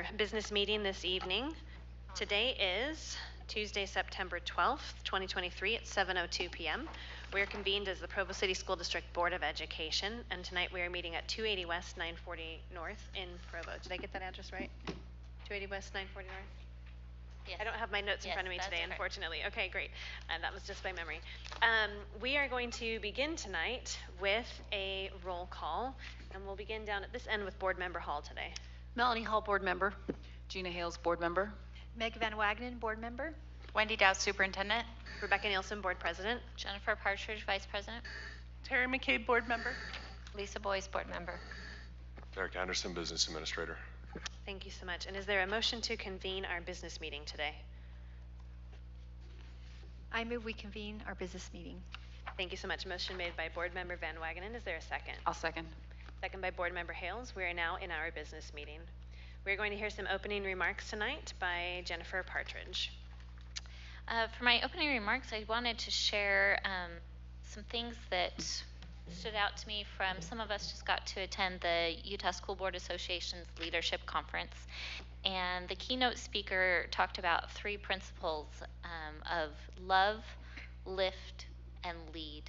our business meeting this evening. Today is Tuesday, September 12th, 2023 at 7:02 p.m. We are convened as the Provo City School District Board of Education, and tonight we are meeting at 280 West, 940 North in Provo. Did I get that address right? 280 West, 940 North? Yes. I don't have my notes in front of me today, correct. unfortunately. Okay, great. That was just by memory. We are going to begin tonight with a roll call, and we'll begin down at this end with Board Member Hall today. Melanie Hall, Board Member. Gina Hales, Board Member. Meg Van Wagenen, Board Member. Wendy Dow, Superintendent. Rebecca Nielsen, Board President. Jennifer Partridge, Vice President. Terry McCabe, Board Member. Lisa Boyce, Board Member. Derek Anderson, Business Administrator. Thank you so much. And is there a motion to convene our business meeting today? I move we convene our business meeting. Thank you so much. Motion made by Board Member Van Wagenen. Is there a second? I'll second. Second by Board Member Hales. We are now in our business meeting. We're going to hear some opening remarks tonight by Jennifer Partridge. For my opening remarks, I wanted to share some things that stood out to me from some of us just got to attend the Utah School Board Association's Leadership Conference. And the keynote speaker talked about 3 principles of love, lift, and lead.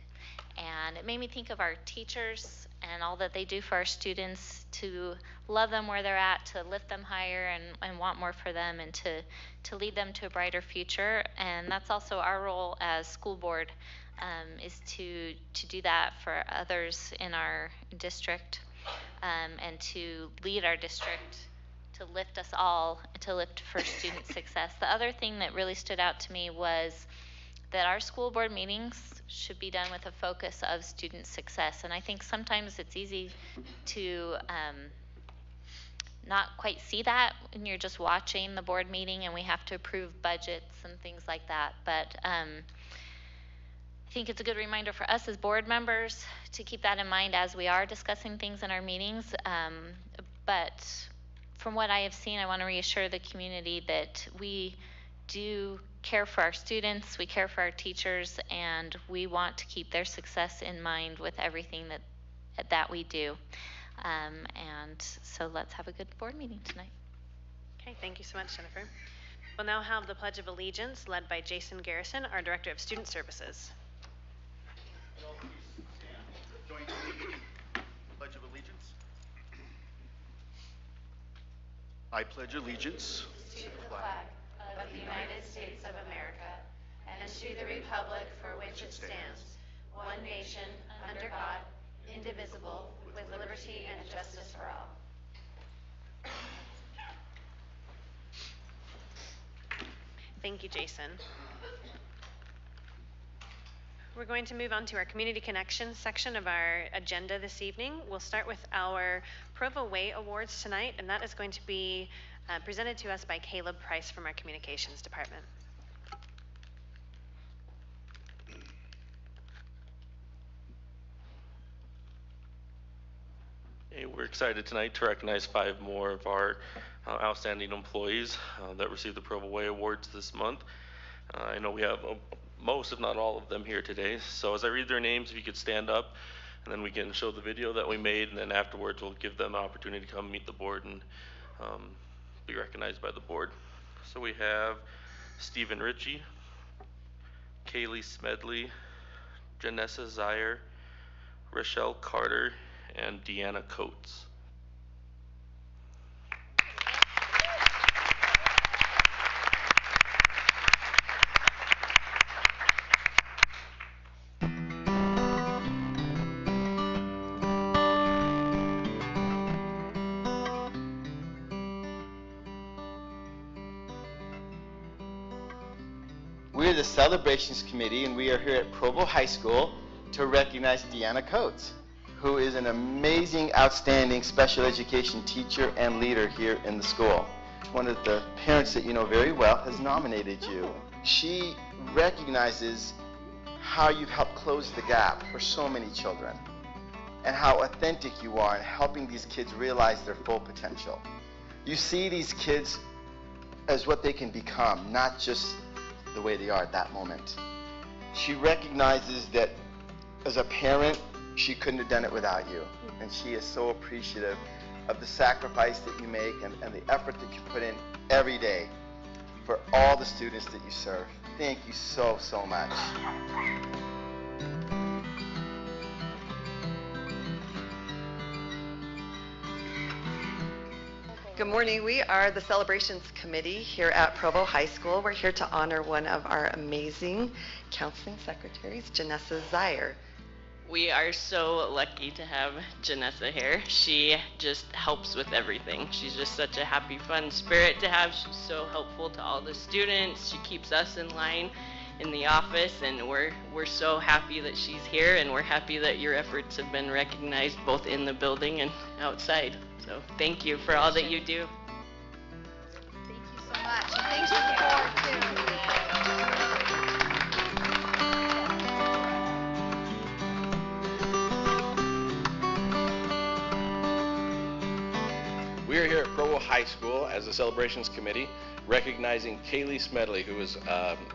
And it made me think of our teachers and all that they do for our students, to love them where they're at, to lift them higher and want more for them, and to lead them to a brighter future. And that's also our role as school board, is to do that for others in our district, and to lead our district, to lift us all, to lift for student success. The other thing that really stood out to me was that our school board meetings should be done with a focus of student success. And I think sometimes it's easy to not quite see that when you're just watching the board meeting and we have to approve budgets and things like that. But I think it's a good reminder for us as board members to keep that in mind as we are discussing things in our meetings. But from what I have seen, I want to reassure the community that we do care for our students, we care for our teachers, and we want to keep their success in mind with everything that we do. And so let's have a good board meeting tonight. Okay, thank you so much, Jennifer. We'll now have the Pledge of Allegiance led by Jason Garrison, our Director of Student Services. Join me in the Pledge of Allegiance. I pledge allegiance to the flag of the United States of America, and to the republic for which it stands, one nation, under God, indivisible, with liberty and justice for all. Thank you, Jason. We're going to move on to our Community Connections section of our agenda this evening. We'll start with our Provo Way Awards tonight, and that is going to be presented to us by Caleb Price from our Communications Department. Hey, we're excited tonight to recognize 5 more of our outstanding employees that received the Provo Way Awards this month. I know we have most, if not all of them here today. So as I read their names, if you could stand up, and then we can show the video that we made, and then afterwards we'll give them an opportunity to come meet the board and be recognized by the board. So we have Stephen Ritchie, Kaylee Smedley, Janessa Zier, Rochelle Carter, and Deanna Coates. We're the Celebrations Committee, and we are here at Provo High School to recognize Deanna Coates, who is an amazing, outstanding special education teacher and leader here in the school. One of the parents that you know very well has nominated you. She recognizes how you've helped close the gap for so many children and how authentic you are in helping these kids realize their full potential. You see these kids as what they can become, not just the way they are at that moment. She recognizes that as a parent, she couldn't have done it without you. And she is so appreciative of the sacrifice that you make and the effort that you put in every day for all the students that you serve. Thank you so, so much. Good morning. We are the Celebrations Committee here at Provo High School. We're here to honor one of our amazing counseling secretaries, Janessa Zier. We are so lucky to have Janessa here. She just helps with everything. She's just such a happy, fun spirit to have. She's so helpful to all the students. She keeps us in line in the office, and we're so happy that she's here, and we're happy that your efforts have been recognized both in the building and outside. So thank you for all that you do. Thank you so much. And thanks to the board, too. We are here at Provo High School as the Celebrations Committee, recognizing Kaylee Smedley, who was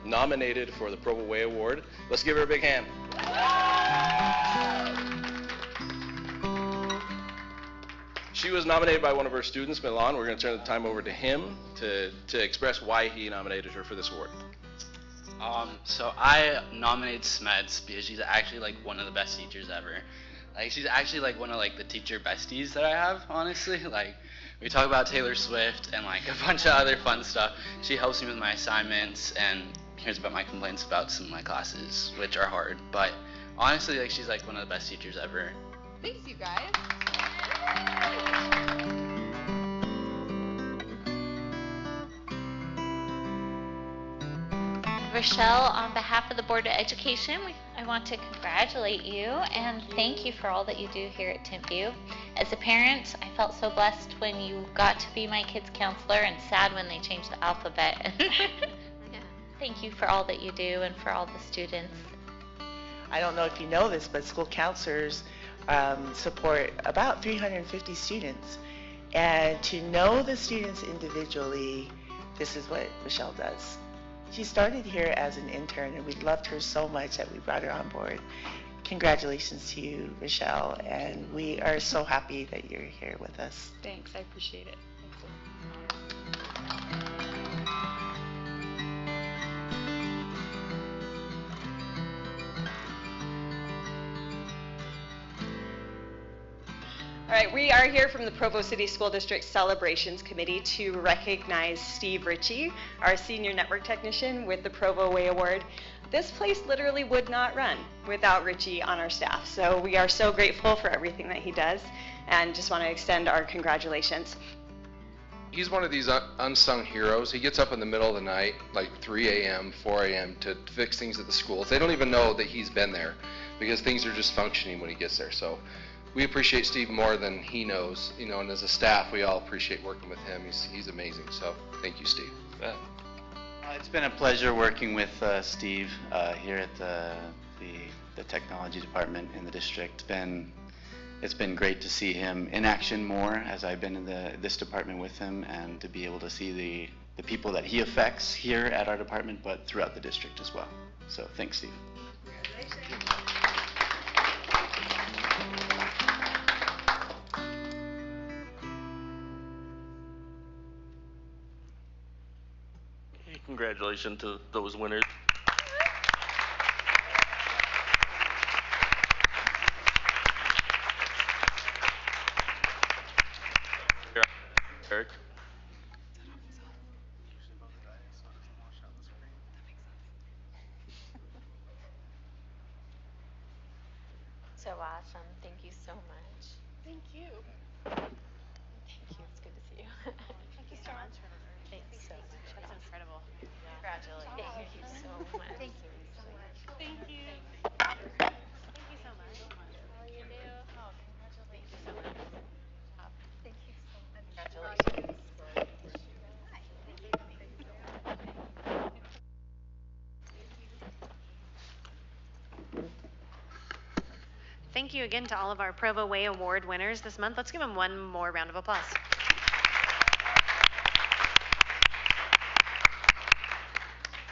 nominated for the Provo Way Award. Let's give her a big hand. She was nominated by one of her students, Milan. We're going to turn the time over to him to express why he nominated her for this award. So I nominated Smeds because she's actually like one of the best teachers ever. Like she's actually like one of like the teacher besties that I have, honestly. Like we talk about Taylor Swift and like a bunch of other fun stuff. She helps me with my assignments and hears about my complaints about some of my classes, which are hard. But honestly, like she's like one of the best teachers ever. Thanks, you guys. Rochelle, on behalf of the Board of Education, I want to congratulate you and thank you for all that you do here at Timpview. As a parent, I felt so blessed when you got to be my kid's counselor and sad when they changed the alphabet. Thank you for all that you do and for all the students. I don't know if you know this, but school counselors support about 350 students. And to know the students individually, this is what Michelle does. She started here as an intern, and we loved her so much that we brought her on board. Congratulations to you, Michelle, and we are so happy that you're here with us. Thanks, I appreciate it. All right, we are here from the Provo City School District Celebrations Committee to recognize Steve Ritchie, our senior network technician with the Provo Way Award. This place literally would not run without Ritchie on our staff, so we are so grateful for everything that he does and just want to extend our congratulations. He's one of these unsung heroes. He gets up in the middle of the night, like 3 a.m., 4 a.m., to fix things at the schools. They don't even know that he's been there because things are just functioning when he gets there. So we appreciate Steve more than he knows, you know, and as a staff, we all appreciate working with him. He's amazing. So thank you, Steve. It's been a pleasure working with Steve here at the technology department in the district. It's been great to see him in action more as I've been in this department with him, and to be able to see the people that he affects here at our department, but throughout the district as well. So thanks, Steve. Congratulations to those winners. Eric. So awesome. Thank you so much. Thank you. Thank you. It's good to see you. Thank you so much. Thanks so much. That's incredible. Congratulations. Thank you so much. Thank you so much. Thank you. Thank you so much. How you do? Oh, congratulations. Thank you so much. Congratulations. Thank you again to all of our Provo Way Award winners this month. Let's give them one more round of applause.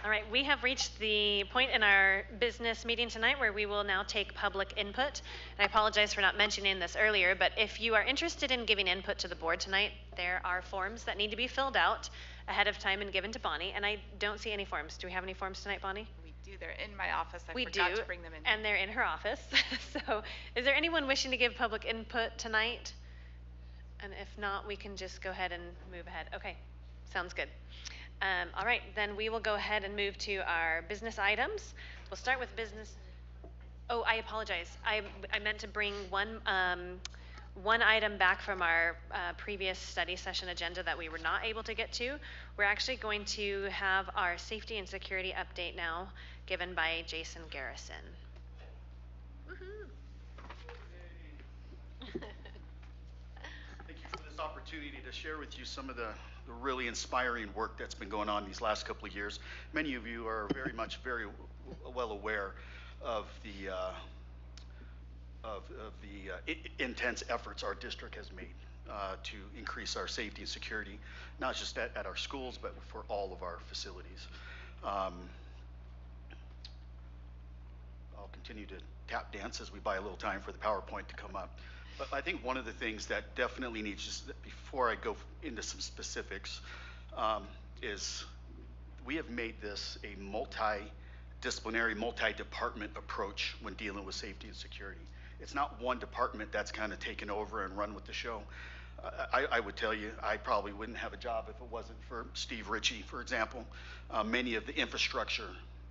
All right. right, we have reached the point in our business meeting tonight where we will now take public input. And I apologize for not mentioning this earlier, but if you are interested in giving input to the board tonight, there are forms that need to be filled out ahead of time and given to Bonnie. And I don't see any forms. Do we have any forms tonight, Bonnie? We do. They're in my office. I We forgot do, to bring them in. and they're in her office. So is there anyone wishing to give public input tonight? And if not, we can just go ahead and move ahead. Okay, sounds good. All right, then we will go ahead and move to our business items. We'll start with business. Oh, I apologize. I meant to bring one item back from our previous study session agenda that we were not able to get to. We're actually going to have our safety and security update now given by Jason Garrison. Thank you for this opportunity to share with you some of the really inspiring work that's been going on these last couple of years. Many of you are very well aware of the intense efforts our district has made to increase our safety and security, not just at our schools, but for all of our facilities. I'll continue to tap dance as we buy a little time for the PowerPoint to come up. But I think one of the things that definitely needs, just before I go into some specifics, is we have made this a multidisciplinary, multi-department approach when dealing with safety and security. It's not one department that's kind of taken over and run with the show. I would tell you, I probably wouldn't have a job if it wasn't for Steve Ritchie, for example. Many of the infrastructure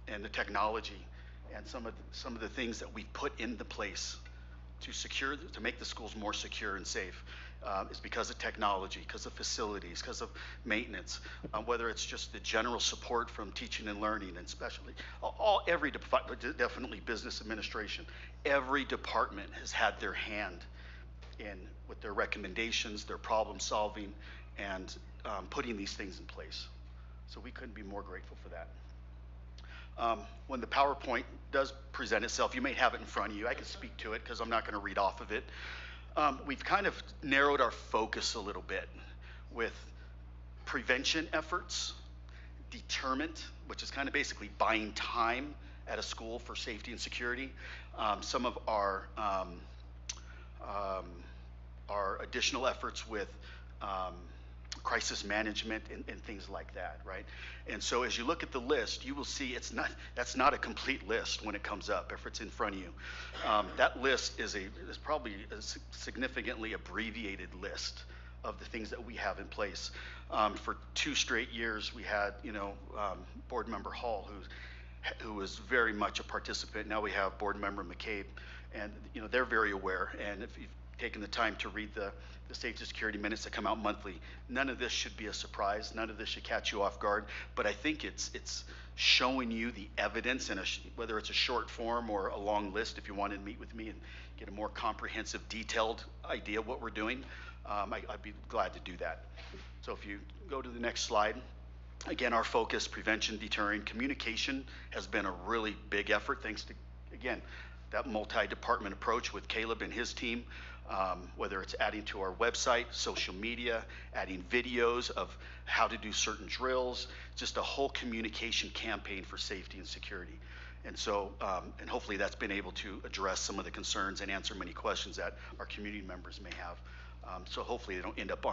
and the technology and some of the things that we've put into place to make the schools more secure and safe is because of technology, because of facilities, because of maintenance, whether it's just the general support from teaching and learning, and especially every department, definitely business administration, every department has had their hand in with their recommendations, their problem solving, and putting these things in place. So we couldn't be more grateful for that. When the PowerPoint does present itself, you may have it in front of you. I can speak to it because I'm not going to read off of it. We've kind of narrowed our focus a little bit with prevention efforts, deterrent, which is kind of basically buying time at a school for safety and security. Some of our additional efforts with crisis management and things like that, right? And so as you look at the list, you will see that's not a complete list when it comes up, if it's in front of you. That list is probably a significantly abbreviated list of the things that we have in place. For 2 straight years, we had, Board Member Hall, who was very much a participant. Now we have Board Member McCabe, and they're very aware. And if you've taken the time to read the safety and security minutes that come out monthly, none of this should be a surprise. None of this should catch you off guard. But I think it's showing you the evidence, in whether it's a short form or a long list. If you wanted to meet with me and get a more comprehensive, detailed idea of what we're doing, I'd be glad to do that. So if you go to the next slide. Again, our focus, prevention, deterring, communication has been a really big effort, thanks to, again, that multi-department approach with Caleb and his team. Whether it's adding to our website, social media, adding videos of how to do certain drills, just a whole communication campaign for safety and security. And so, and hopefully that's been able to address some of the concerns and answer many questions that our community members may have. So hopefully they don't end up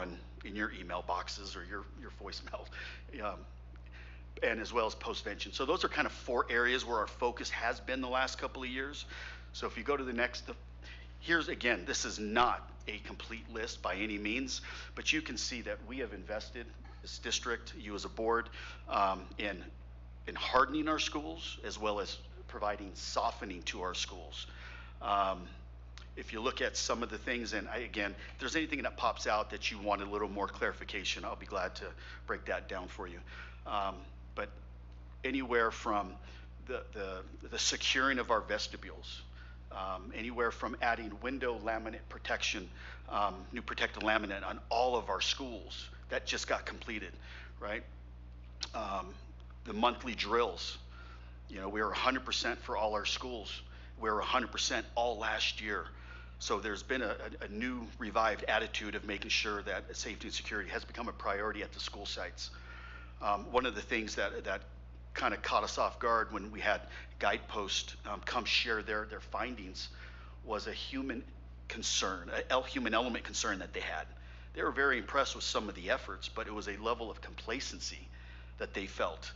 in your email boxes or your voicemail, and as well as postvention. So those are kind of 4 areas where our focus has been the last couple of years. So if you go to the next, here's again, this is not a complete list by any means, but you can see that we have invested, this district, you as a board, in hardening our schools as well as providing softening to our schools. If you look at some of the things, and again, if there's anything that pops out that you want a little more clarification, I'll be glad to break that down for you. But anywhere from the securing of our vestibules, anywhere from adding window laminate protection, new protective laminate on all of our schools, that just got completed, right? The monthly drills, we were 100% for all our schools. We were 100% all last year. So there's been a new revived attitude of making sure that safety and security has become a priority at the school sites. One of the things that kind of caught us off guard when we had Guidepost come share their findings was a human concern, a human element concern that they had. They were very impressed with some of the efforts, but it was a level of complacency that they felt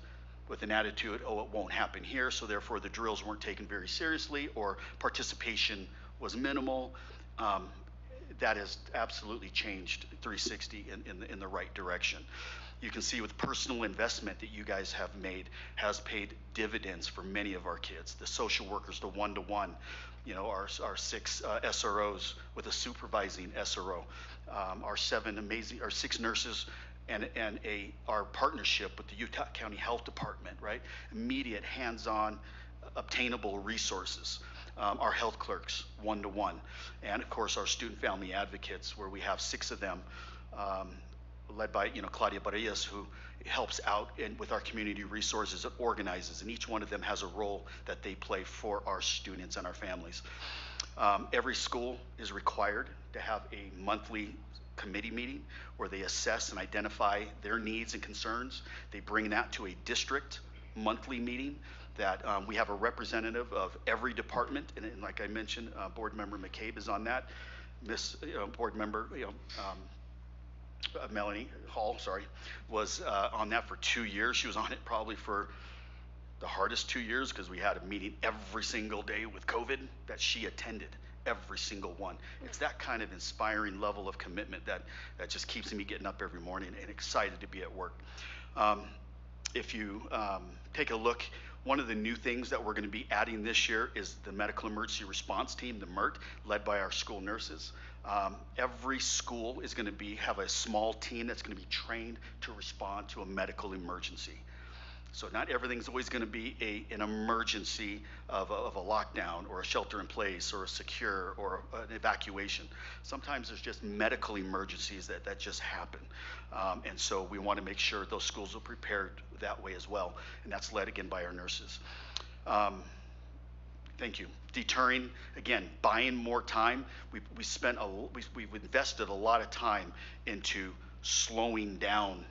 with an attitude, oh, it won't happen here, so therefore the drills weren't taken very seriously or participation was minimal. That has absolutely changed 360 in the right direction. You can see with personal investment that you guys have made has paid dividends for many of our kids. The social workers, the one-to-one, our 6 SROs with a supervising SRO, our 6 nurses, and our partnership with the Utah County Health Department, right? Immediate, hands-on, obtainable resources. Our health clerks, one-to-one, and of course our student family advocates, where we have 6 of them, led by Claudia Barillas, who helps out with our community resources and organizes, and each one of them has a role that they play for our students and our families. Every school is required to have a monthly committee meeting where they assess and identify their needs and concerns. They bring that to a district monthly meeting that we have a representative of every department, and like I mentioned, Board Member McCabe is on that. Board Member Melanie Hall, was on that for 2 years. She was on it probably for the hardest 2 years because we had a meeting every single day with COVID that she attended, every single one. It's that kind of inspiring level of commitment that just keeps me getting up every morning and excited to be at work. If you take a look, one of the new things that we're going to be adding this year is the Medical Emergency Response Team, the MERT, led by our school nurses. Every school is going to have a small team that's going to be trained to respond to a medical emergency. So not everything's always going to be an emergency of a lockdown or a shelter in place or a secure or an evacuation. Sometimes there's just medical emergencies that just happen. And so we want to make sure those schools are prepared that way as well. And that's led again by our nurses. Thank you. Deterring, again, buying more time. We've invested a lot of time into slowing down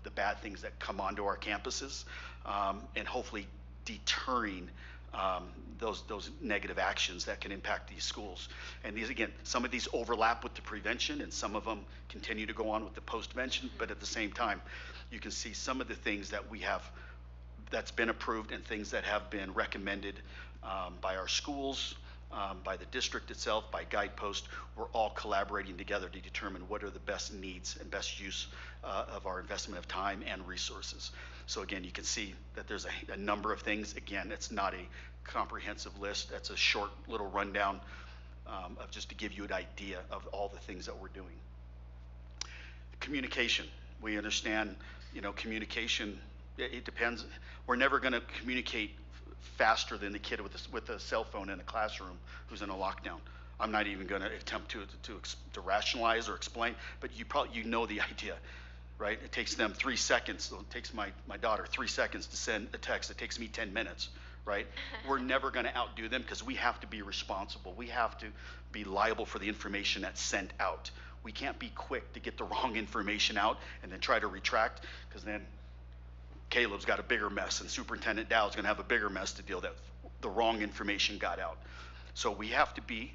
the bad things that come onto our campuses, and hopefully deterring those negative actions that can impact these schools. And these, again, some of these overlap with the prevention, and some of them continue to go on with the postvention, but at the same time, you can see some of the things that we have that's been approved and things that have been recommended by our schools, by the district itself, by Guidepost. We're all collaborating together to determine what are the best needs and best use of our investment of time and resources. So again, you can see that there's a number of things. Again, it's not a comprehensive list. That's a short little rundown of just to give you an idea of all the things that we're doing. Communication. We understand, communication, it depends. We're never going to communicate faster than the kid with a cell phone in a classroom who's in a lockdown. I'm not even going to attempt to rationalize or explain, but you know the idea, right? It takes them 3 seconds. It takes my daughter 3 seconds to send a text. It takes me 10 minutes, right? We're never going to outdo them because we have to be responsible. We have to be liable for the information that's sent out. We can't be quick to get the wrong information out and then try to retract, because then Caleb's got a bigger mess, and Superintendent Dowd's going to have a bigger mess to deal with. The wrong information got out. So we have to be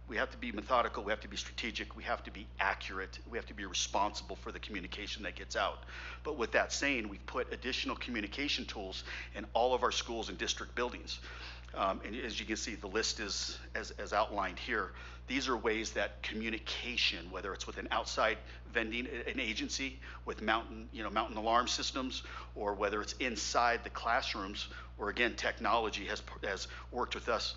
methodical. We have to be strategic. We have to be accurate. We have to be responsible for the communication that gets out. But with that saying, we've put additional communication tools in all of our schools and district buildings. And as you can see, the list is as outlined here. These are ways that communication, whether it's with an outside vending, an agency with mountain alarm systems, or whether it's inside the classrooms, where again, technology has worked with us.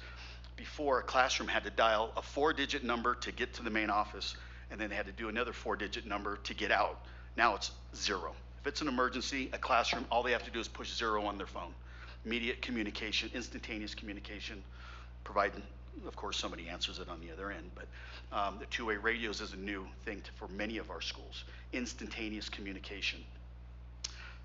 Before, a classroom had to dial a 4-digit number to get to the main office, and then they had to do another 4-digit number to get out. Now it's 0. If it's an emergency, a classroom, all they have to do is push 0 on their phone. Immediate communication, instantaneous communication, providing, of course, somebody answers it on the other end. But the two-way radios is a new thing for many of our schools. Instantaneous communication.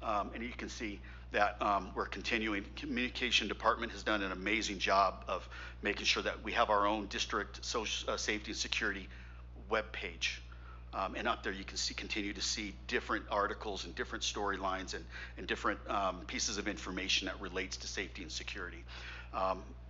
And you can see that we're continuing. Communication department has done an amazing job of making sure that we have our own district social, safety and security web page. And up there you can continue to see different articles and different storylines and different pieces of information that relates to safety and security.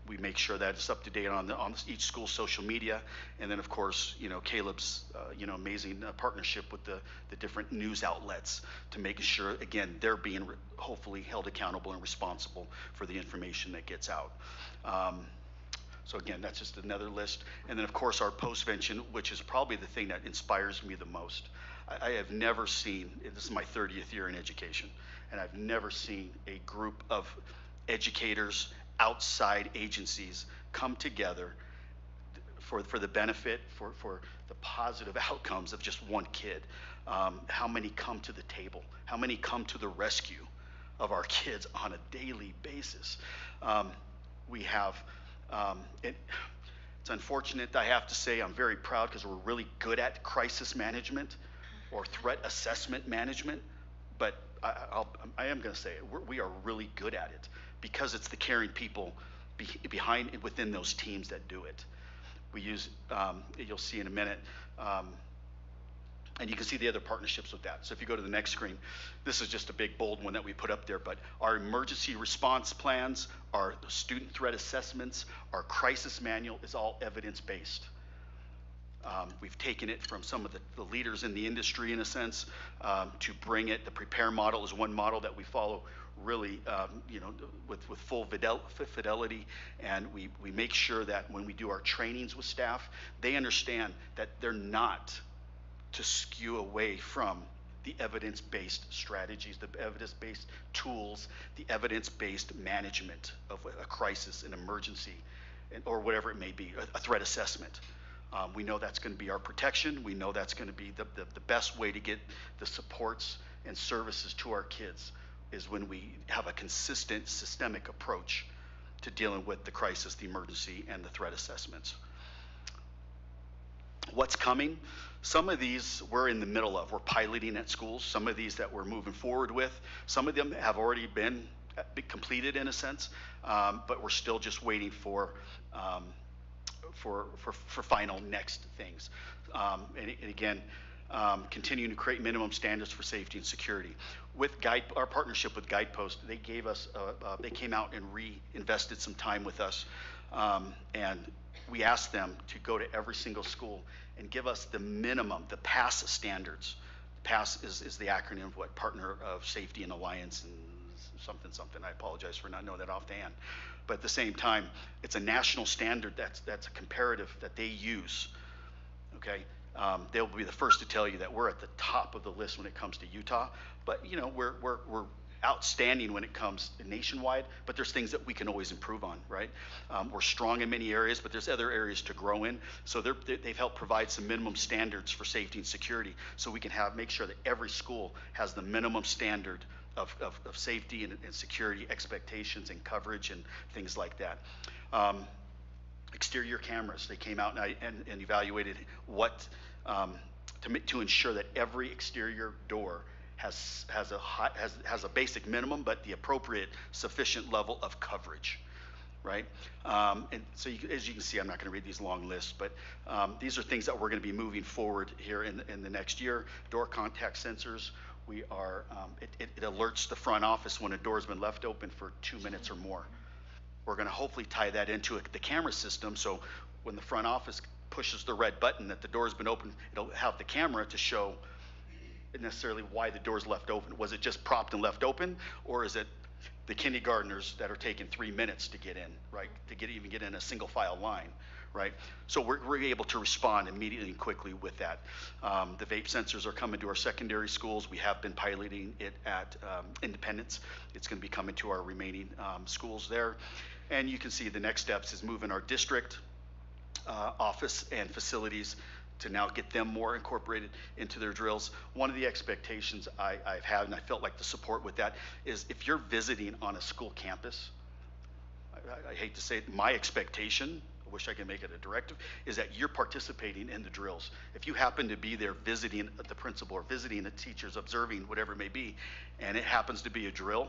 We make sure that it's up to date on each school's social media, and then of course, Caleb's amazing partnership with the different news outlets to make sure, again, they're being hopefully held accountable and responsible for the information that gets out. So again, that's just another list. And then of course our postvention, which is probably the thing that inspires me the most. I have never seen, this is my 30th year in education, and I've never seen a group of educators, outside agencies come together for the benefit, for the positive outcomes of just one kid. How many come to the table? How many come to the rescue of our kids on a daily basis? We have, it's unfortunate, I have to say, I'm very proud because we're really good at crisis management or threat assessment management, but I am going to say it, we are really good at it because it's the caring people within those teams that do it. We use, you'll see in a minute, and you can see the other partnerships with that. So if you go to the next screen, this is just a big bold one that we put up there, but our emergency response plans, our student threat assessments, our crisis manual is all evidence-based. We've taken it from some of the leaders in the industry, in a sense, to bring it. The PREPARE model is one model that we follow really, with full fidelity, and we make sure that when we do our trainings with staff, they understand that they're not to skew away from the evidence-based strategies, the evidence-based tools, the evidence-based management of a crisis, an emergency, or whatever it may be, a threat assessment. We know that's going to be our protection. We know that's going to be the best way to get the supports and services to our kids is when we have a consistent, systemic approach to dealing with the crisis, the emergency, and the threat assessments. What's coming? Some of these we're in the middle of. We're piloting at schools. Some of these that we're moving forward with. Some of them have already been completed in a sense, but we're still just waiting for final next things. And again, continuing to create minimum standards for safety and security. With our partnership with Guidepost, they gave us, they came out and reinvested some time with us, and we asked them to go to every single school and give us the minimum, the PASS standards. PASS is the acronym of what? Partner of Safety and Alliance and something. I apologize for not knowing that offhand. But at the same time, it's a national standard that's a comparative that they use. Okay, they'll be the first to tell you that we're at the top of the list when it comes to Utah. But we're outstanding when it comes nationwide. But there's things that we can always improve on, right? We're strong in many areas, but there's other areas to grow in. So they've helped provide some minimum standards for safety and security, so we can make sure that every school has the minimum standard of safety and security expectations and coverage and things like that. Exterior cameras, they came out and evaluated what to ensure that every exterior door has a basic minimum, but the appropriate sufficient level of coverage, right? And so as you can see, I'm not going to read these long lists, but these are things that we're going to be moving forward here in the next year. Door contact sensors. We are, it alerts the front office when a door's been left open for 2 minutes or more. We're going to hopefully tie that into the camera system, so when the front office pushes the red button that the door's been open, it'll have the camera to show necessarily why the door's left open. Was it just propped and left open, or is it the kindergartners that are taking 3 minutes to get in, right? To even get in a single file line, right? So we're able to respond immediately and quickly with that. The vape sensors are coming to our secondary schools. We have been piloting it at Independence. It's going to be coming to our remaining schools there. And you can see the next steps is moving our district office and facilities to now get them more incorporated into their drills. One of the expectations I've had, and I felt like the support with that, is if you're visiting on a school campus, I hate to say it, my expectation, I wish I could make it a directive, is that you're participating in the drills. If you happen to be there visiting the principal or visiting the teachers, observing whatever it may be, and it happens to be a drill,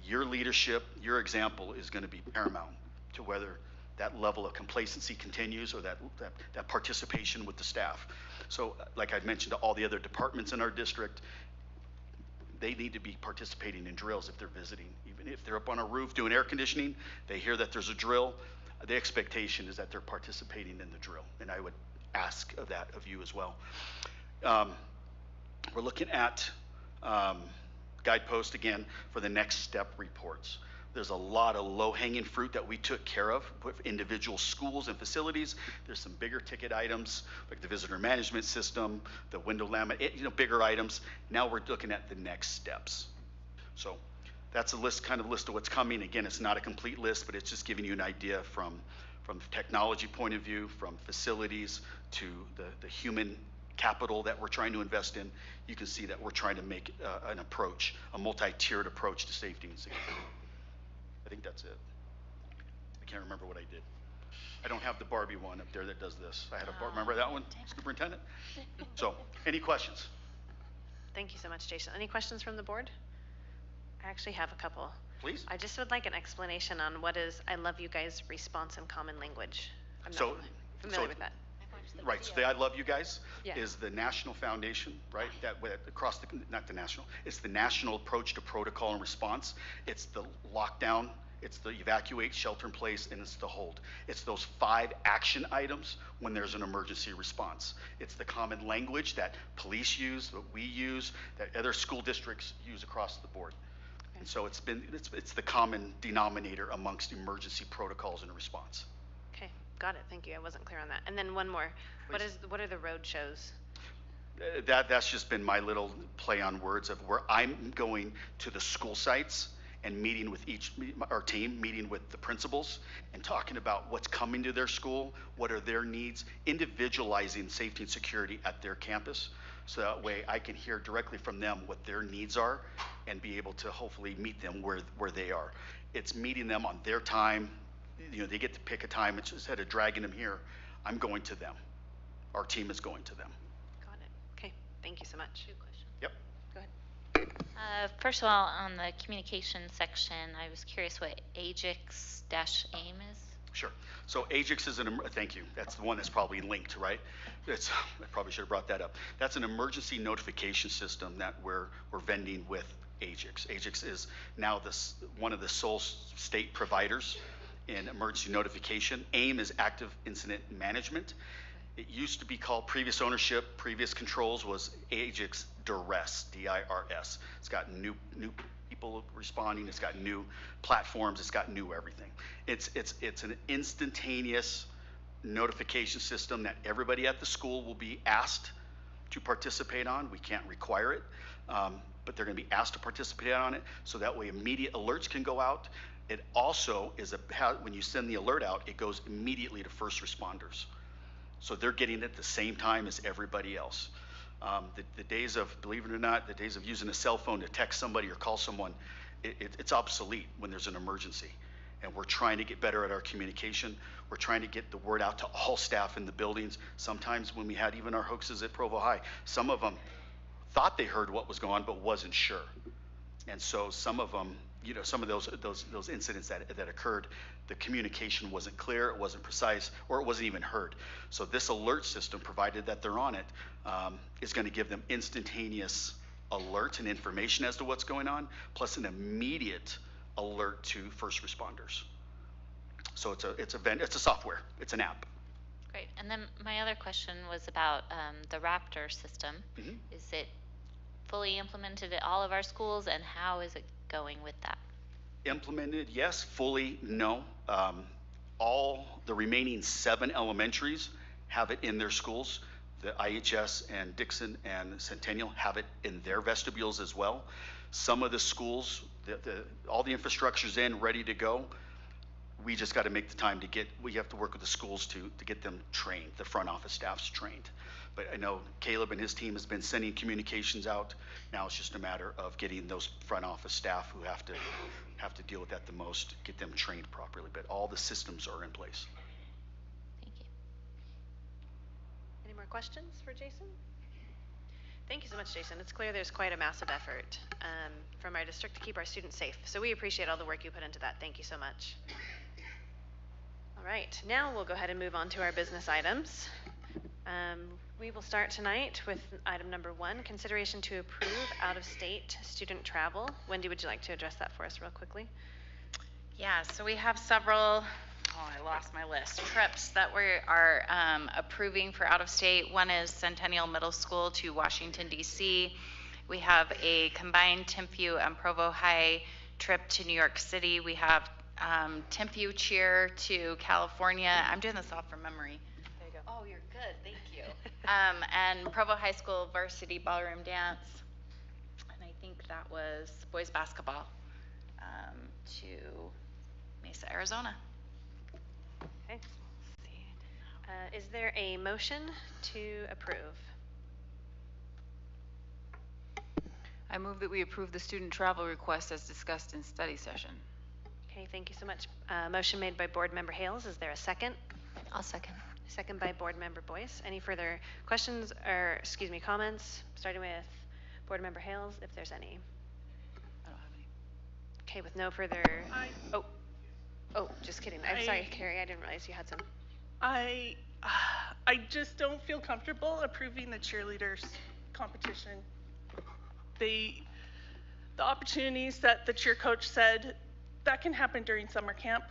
your leadership, your example is going to be paramount to whether that level of complacency continues, or that participation with the staff. So like I mentioned to all the other departments in our district, they need to be participating in drills if they're visiting. Even if they're up on a roof doing air conditioning, they hear that there's a drill, the expectation is that they're participating in the drill. And I would ask of that of you as well. We're looking at guidepost again for the next step reports. There's a lot of low-hanging fruit that we took care of with individual schools and facilities. There's some bigger ticket items like the visitor management system, the window laminate, bigger items. Now we're looking at the next steps. So that's a list of what's coming. Again, it's not a complete list, but it's just giving you an idea from the technology point of view, from facilities to the human capital that we're trying to invest in. You can see that we're trying to make an approach, a multi-tiered approach to safety and security. I think that's it. I can't remember what I did. I don't have the Barbie one up there that does this. I had a remember that one, Superintendent? So, any questions? Thank you so much, Jason. Any questions from the board? I actually have a couple. Please. I just would like an explanation on what is I love you guys response in common language. I'm not familiar with that. Right, so the I Love You Guys Yeah. is the national foundation, right? That across not the national, it's the national approach to protocol and response. It's the lockdown, it's the evacuate, shelter in place, and it's the hold. It's those 5 action items when there's an emergency response. It's the common language that police use, that we use, that other school districts use across the board. And so it's the common denominator amongst emergency protocols and response. Okay, got it. Thank you. I wasn't clear on that. And then one more. What are the road shows? That's just been my little play on words of where I'm going to the school sites and meeting with our team, meeting with the principals and talking about what's coming to their school, what are their needs, individualizing safety and security at their campus. So that way I can hear directly from them what their needs are and be able to hopefully meet them where they are. It's meeting them on their time. They get to pick a time. Instead of dragging them here, I'm going to them. Our team is going to them. Got it. Okay. Thank you so much. Yep. Go ahead. First of all, on the communication section, I was curious what AGIX-AIM is. Sure. So AGIX is thank you. That's the one that's probably linked, right? I probably should have brought that up. That's an emergency notification system that we're vending with AGIX. AGIX is now one of the sole state providers in emergency notification. AIM is active incident management. It used to be called previous ownership, previous controls was AGIX DIRES, D-I-R-S. It's got new people responding, it's got new platforms, it's got new everything. It's an instantaneous notification system that everybody at the school will be asked to participate on. We can't require it, but they're going to be asked to participate on it, so that way immediate alerts can go out. It also is when you send the alert out, it goes immediately to first responders. So they're getting it at the same time as everybody else. The days of, believe it or not, the days of using a cell phone to text somebody or call someone, it's obsolete when there's an emergency. And we're trying to get better at our communication. We're trying to get the word out to all staff in the buildings. Sometimes when we had even our hoaxes at Provo High, some of them thought they heard what was going on but wasn't sure. And so some of them, some of those incidents that occurred, the communication wasn't clear, it wasn't precise, or it wasn't even heard. So this alert system, provided that they're on it, is going to give them instantaneous alert and information as to what's going on, plus an immediate alert to first responders. So it's a software, it's an app. Great. And then my other question was about the Raptor system. Mm-hmm. Is it fully implemented at all of our schools, and how is it going with that? Implemented, yes. Fully, no. All the remaining 7 elementaries have it in their schools. The IHS and Dixon and Centennial have it in their vestibules as well. Some of the schools, all the infrastructure's in, ready to go. We just got to make the time we have to work with the schools to get them trained, the front office staff's trained. But I know Caleb and his team has been sending communications out. Now it's just a matter of getting those front office staff who have to deal with that the most, get them trained properly. But all the systems are in place. Thank you. Any more questions for Jason? Thank you so much, Jason. It's clear there's quite a massive effort from our district to keep our students safe. So we appreciate all the work you put into that. Thank you so much. All right, now we'll go ahead and move on to our business items. We will start tonight with item number 1, consideration to approve out-of-state student travel. Wendy, would you like to address that for us real quickly? Yeah, so we have several, I lost my list, trips that we are approving for out-of-state. One is Centennial Middle School to Washington, D.C. We have a combined Timpview and Provo High trip to New York City. We have Timpview cheer to California. I'm doing this all from memory. There you go. Oh, you're good, thank you. And Provo High School varsity ballroom dance. And I think that was boys basketball to Mesa, Arizona. Okay. Is there a motion to approve? I move that we approve the student travel request as discussed in study session. Okay, thank you so much. Motion made by Board Member Hales. Is there a second? I'll second. Second by Board Member Boyce. Any further questions or, comments? Starting with Board Member Hales, if there's any. I don't have any. Okay, with no further. Oh, just kidding. I'm sorry, Carrie. I didn't realize you had some. I just don't feel comfortable approving the cheerleaders competition. The opportunities that the cheer coach said, that can happen during summer camp.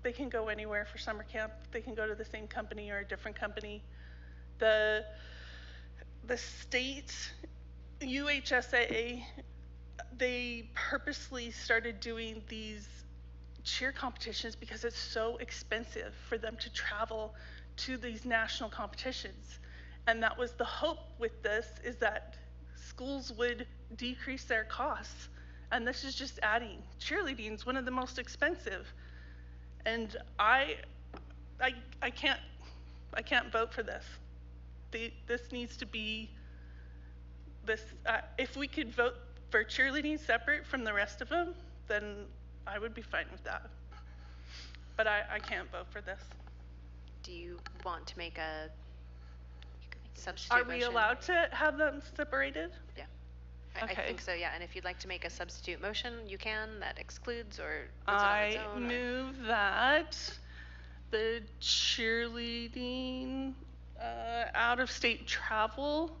They can go anywhere for summer camp. They can go to the same company or a different company. The state, UHSAA, they purposely started doing these cheer competitions because it's so expensive for them to travel to these national competitions. And that was the hope with this, is that schools would decrease their costs. And this is just adding. Cheerleading is one of the most expensive. And I can't vote for this. This needs to be this. If we could vote for cheerleading separate from the rest of them, then I would be fine with that. But I can't vote for this. Do you want to make a substitute Are we motion? allowed to have them separated? Yeah. Okay. I think so, yeah. And if you'd like to make a substitute motion, you can. That excludes or is it on I its own, or- move that the cheerleading out-of-state travel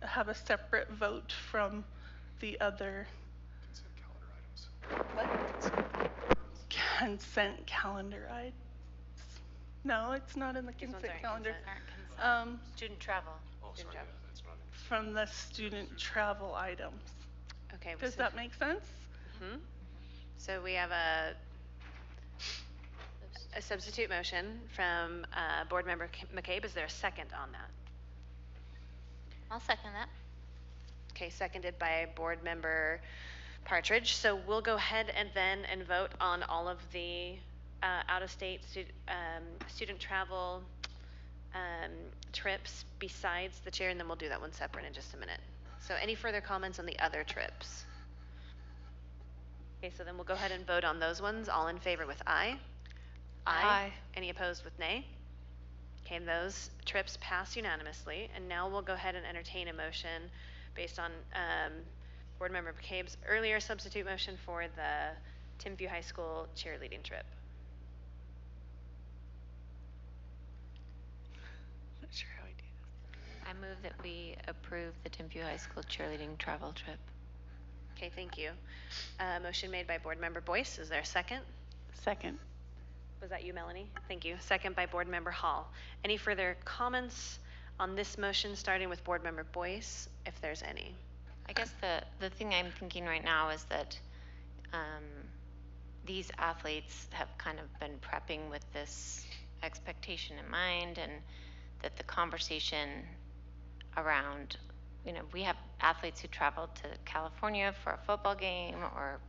have a separate vote from the other consent calendar items. No, it's not in the consent calendar. Student travel. Student travel. From the student travel items. Okay. Does that make sense? Mm-hmm. So we have a substitute motion from Board Member McCabe. Is there a second on that? I'll second that. Okay, seconded by Board Member Partridge. So we'll go ahead and vote on all of the out-of-state student travel trips besides the chair, and then we'll do that one separate in just a minute. So any further comments on the other trips? Okay, so then we'll go ahead and vote on those ones. All in favor with aye? Aye. Any opposed with nay? Okay, and those trips pass unanimously. And now we'll go ahead and entertain a motion based on Board Member McCabe's earlier substitute motion for the Timpview High School cheerleading trip. Not sure how I do this. I move that we approve the Timpview High School cheerleading travel trip. Okay, thank you. Motion made by Board Member Boyce. Is there a second? Second. Was that you, Melanie? Thank you. Second by Board Member Hall. Any further comments on this motion, starting with Board Member Boyce, if there's any? I guess the thing I'm thinking right now is that these athletes have kind of been prepping with this expectation in mind, and that the conversation around, we have athletes who travel to California for a football game, or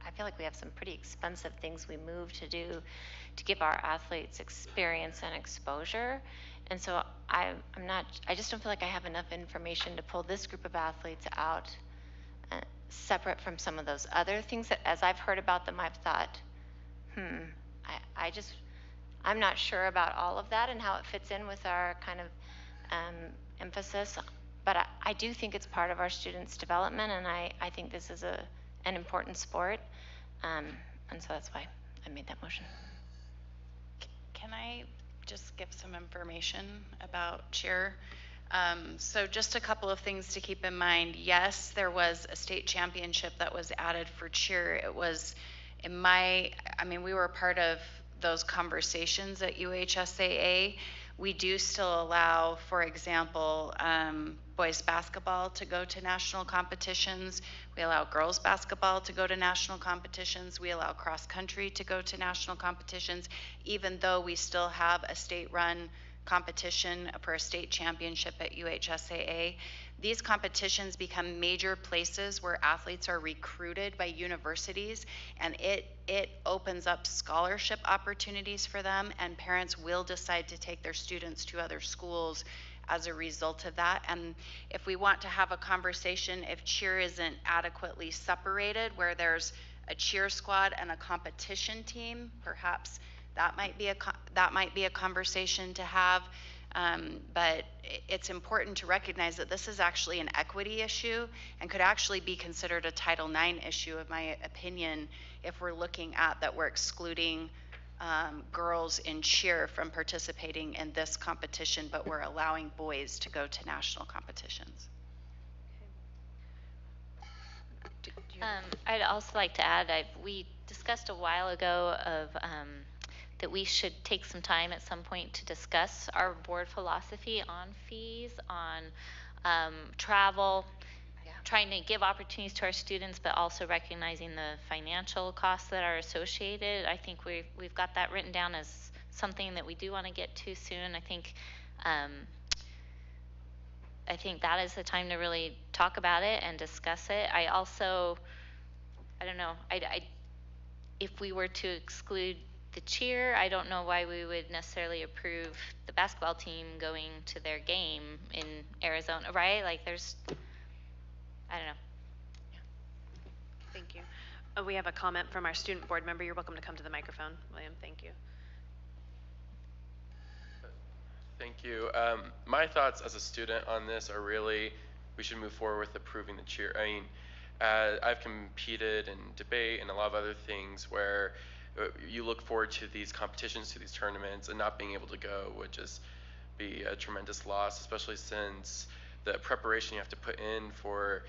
I feel like we have some pretty expensive things we move to do to give our athletes experience and exposure. And so I just don't feel like I have enough information to pull this group of athletes out separate from some of those other things that, as I've heard about them, I've thought, I'm not sure about all of that and how it fits in with our kind of emphasis. But I do think it's part of our students' development, and I think this is an important sport. And so that's why I made that motion. can I just give some information about cheer? So just a couple of things to keep in mind. Yes, there was a state championship that was added for cheer. It was we were part of those conversations at UHSAA. We do still allow, for example, boys basketball to go to national competitions. We allow girls basketball to go to national competitions. We allow cross country to go to national competitions, even though we still have a state-run competition for a state championship at UHSAA. These competitions become major places where athletes are recruited by universities, and it opens up scholarship opportunities for them, and parents will decide to take their students to other schools as a result of that. And if we want to have a conversation, if cheer isn't adequately separated, where there's a cheer squad and a competition team, perhaps that might be a conversation to have. But it's important to recognize that this is actually an equity issue and could actually be considered a Title IX issue, in my opinion, if we're looking at that we're excluding girls in cheer from participating in this competition, but we're allowing boys to go to national competitions. I'd also like to add, we discussed a while ago of that we should take some time at some point to discuss our board philosophy on fees, on travel, trying to give opportunities to our students, but also recognizing the financial costs that are associated. I think we've got that written down as something that we do want to get to soon. I think that is the time to really talk about it and discuss it. I don't know, if we were to exclude the cheer, I don't know why we would necessarily approve the basketball team going to their game in Arizona, right? Like I don't know. Thank you. We have a comment from our student board member. You're welcome to come to the microphone, William. Thank you. Thank you. My thoughts as a student on this are really we should move forward with approving the cheer. I mean, I've competed in debate and a lot of other things where you look forward to these competitions, to these tournaments, and not being able to go would just be a tremendous loss, especially since the preparation you have to put in for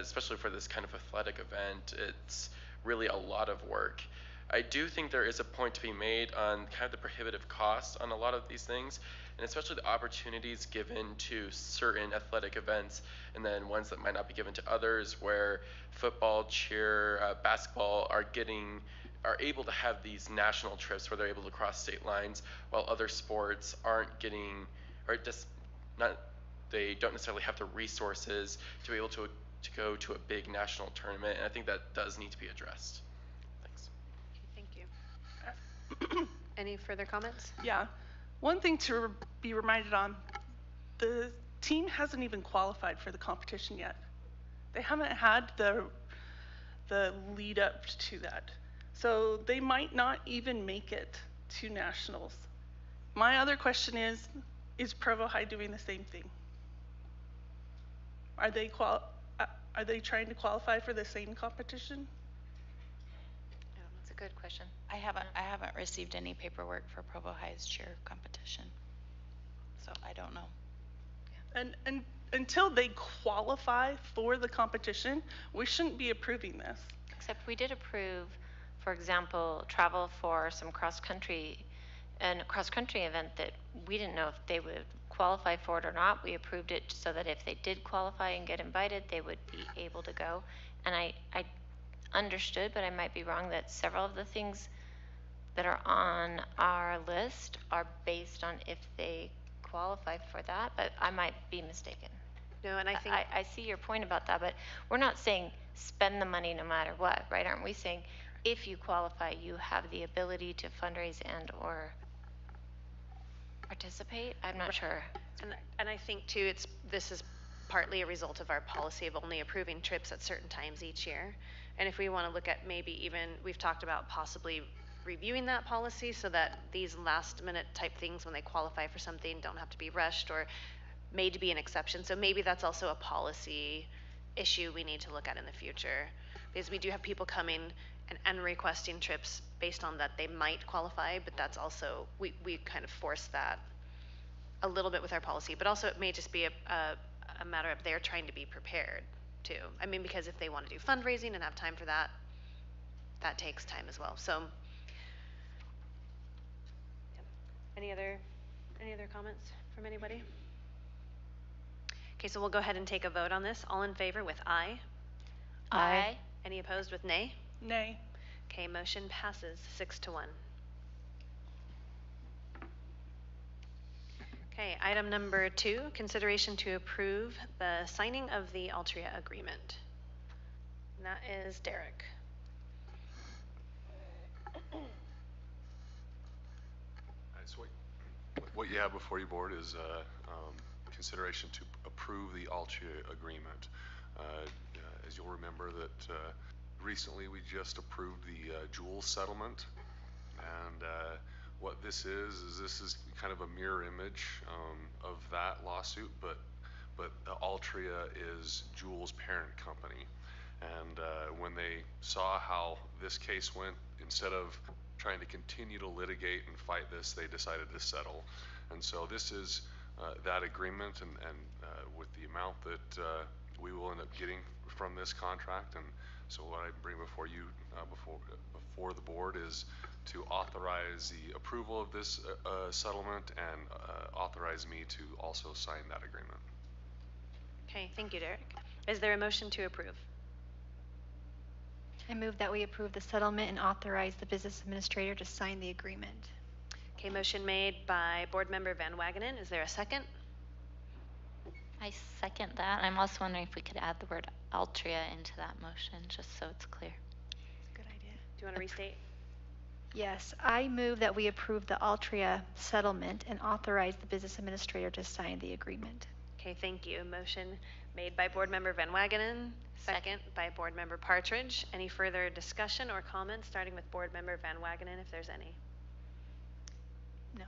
especially for this kind of athletic event, it's really a lot of work. I do think there is a point to be made on kind of the prohibitive costs on a lot of these things, and especially the opportunities given to certain athletic events and then ones that might not be given to others, where football, cheer, basketball are able to have these national trips where they're able to cross state lines, while other sports aren't getting, or just not, they don't necessarily have the resources to be able to go to a big national tournament, and I think that does need to be addressed. Thanks. Thank you. Any further comments? Yeah. One thing to be reminded on, the team hasn't even qualified for the competition yet. They haven't had the lead up to that. So they might not even make it to nationals. My other question is Provo High doing the same thing? Are they trying to qualify for the same competition? That's a good question. I haven't received any paperwork for Provo High's cheer competition, so I don't know. And until they qualify for the competition, we shouldn't be approving this. Except we did approve, for example, travel for some cross-country event that we didn't know if they would qualify for it or not. We approved it so that if they did qualify and get invited, they would be able to go. And I understood, but I might be wrong, that several of the things that are on our list are based on if they qualify for that, but I might be mistaken. No, and I think I see your point about that, but we're not saying spend the money no matter what, right? Aren't we saying if you qualify, you have the ability to fundraise and or participate? I'm not sure. And I think too, this is partly a result of our policy of only approving trips at certain times each year. And if we want to look at maybe even, we've talked about possibly reviewing that policy so that these last minute type things when they qualify for something don't have to be rushed or made to be an exception. So maybe that's also a policy issue we need to look at in the future, because we do have people coming and requesting trips based on that they might qualify, but that's also, we kind of force that a little bit with our policy, but also it may just be a matter of they're trying to be prepared too. I mean, because if they want to do fundraising and have time for that, that takes time as well. So, any other comments from anybody? Okay, so we'll go ahead and take a vote on this. All in favor with aye? Aye. Any opposed with nay? Nay. Okay, motion passes 6-1. Okay, item number 2, consideration to approve the signing of the Altria agreement. And that is Derek. So what you have before you, board, is consideration to approve the Altria agreement. As you'll remember that recently we just approved the Jules settlement, and what this is kind of a mirror image of that lawsuit, but Altria is Jules' parent company. And when they saw how this case went, instead of trying to continue to litigate and fight this, they decided to settle. And so this is that agreement, and with the amount that we will end up getting from this contract. And so what I bring before you, before the board, is to authorize the approval of this settlement and authorize me to also sign that agreement. Okay, thank you, Derek. Is there a motion to approve? I move that we approve the settlement and authorize the business administrator to sign the agreement. Okay, motion made by Board Member Van Wagenen. Is there a second? I second that. I'm also wondering if we could add the word Altria into that motion, just so it's clear. Good idea. Do you want to restate? Yes, I move that we approve the Altria settlement and authorize the business administrator to sign the agreement. Okay, thank you. Motion made by Board Member Van Wagenen, second by Board Member Partridge. Any further discussion or comments, starting with Board Member Van Wagenen, if there's any? No.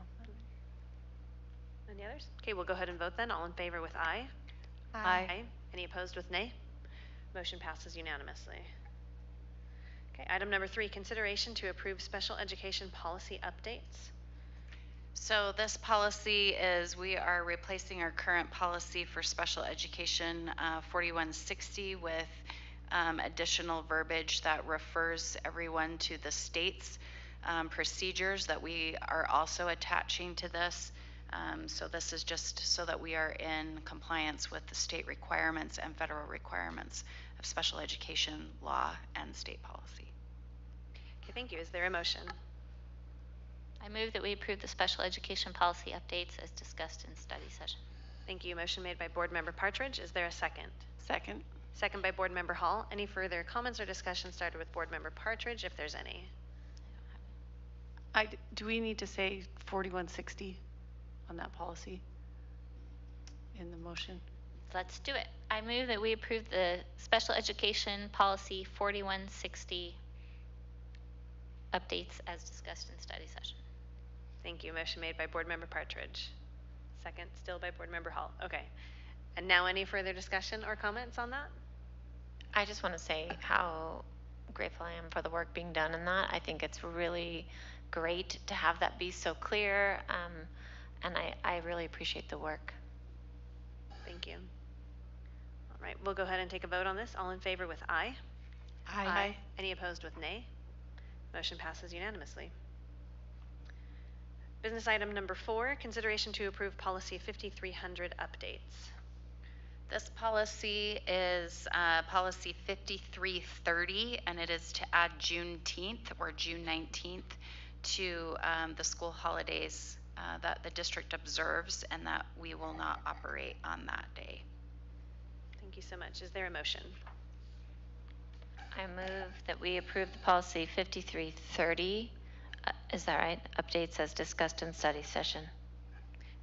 Any others? Okay, we'll go ahead and vote then. All in favor with aye? Aye. Any opposed with nay? Motion passes unanimously. Okay, item number 3, consideration to approve special education policy updates. So this policy is, we are replacing our current policy for special education 4160 with additional verbiage that refers everyone to the state's procedures that we are also attaching to this. So this is just so that we are in compliance with the state requirements and federal requirements of special education law and state policy. Okay, thank you. Is there a motion? I move that we approve the special education policy updates as discussed in study session. Thank you. Motion made by Board Member Partridge. Is there a second? Second. Second by Board Member Hall. Any further comments or discussion, started with Board Member Partridge, if there's any? Do we need to say 4160 on that policy in the motion? Let's do it. I move that we approve the special education policy 4160 updates as discussed in study session. Thank you. Motion made by Board Member Partridge. Second, still by Board Member Hall. Okay. And now any further discussion or comments on that? I just want to say how grateful I am for the work being done in that. I think it's really great to have that be so clear, and I really appreciate the work. Thank you. All right, we'll go ahead and take a vote on this. All in favor with aye? Aye. Any opposed with nay? Motion passes unanimously. Business item number 4, consideration to approve policy 5300 updates. This policy is policy 5330, and it is to add Juneteenth or June 19th to the school holidays that the district observes, and that we will not operate on that day. Thank you so much. Is there a motion? I move that we approve the policy 5330, is that right? Updates as discussed in study session.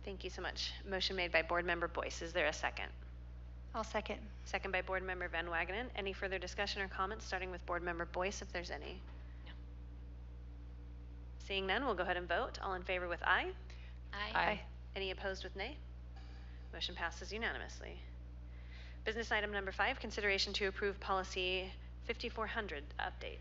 Thank you so much. Motion made by Board Member Boyce. Is there a second? I'll second. Second by Board Member Van Wagenen. Any further discussion or comments, starting with Board Member Boyce, if there's any? No. Seeing none, we'll go ahead and vote. All in favor with aye? Aye. Any opposed with nay? Motion passes unanimously. Business item number 5, consideration to approve policy 5400 updates.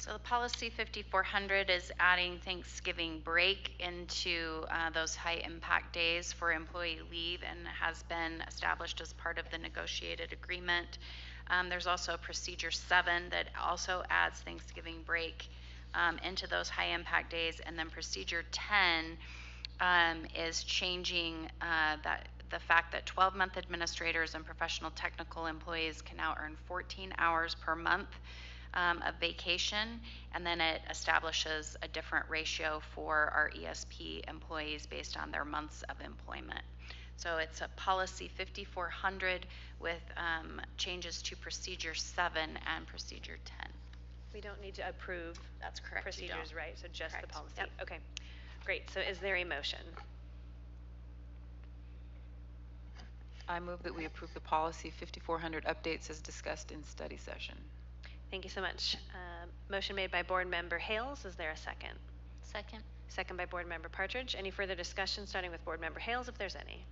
So the policy 5400 is adding Thanksgiving break into those high impact days for employee leave and has been established as part of the negotiated agreement. There's also Procedure 7 that also adds Thanksgiving break into those high impact days. And then Procedure 10 is changing the fact that 12-month administrators and professional technical employees can now earn 14 hours per month of vacation, and then it establishes a different ratio for our ESP employees based on their months of employment. So it's a policy 5400 with changes to Procedure 7 and Procedure 10. We don't need to approve. That's correct. Procedures, right? So just Correct. the policy. Yep. Okay, great. So is there a motion? I move that we approve the policy 5400 updates as discussed in study session. Thank you so much. Motion made by Board Member Hales. Is there a second? Second. Second by Board Member Partridge. Any further discussion, starting with Board Member Hales, if there's any?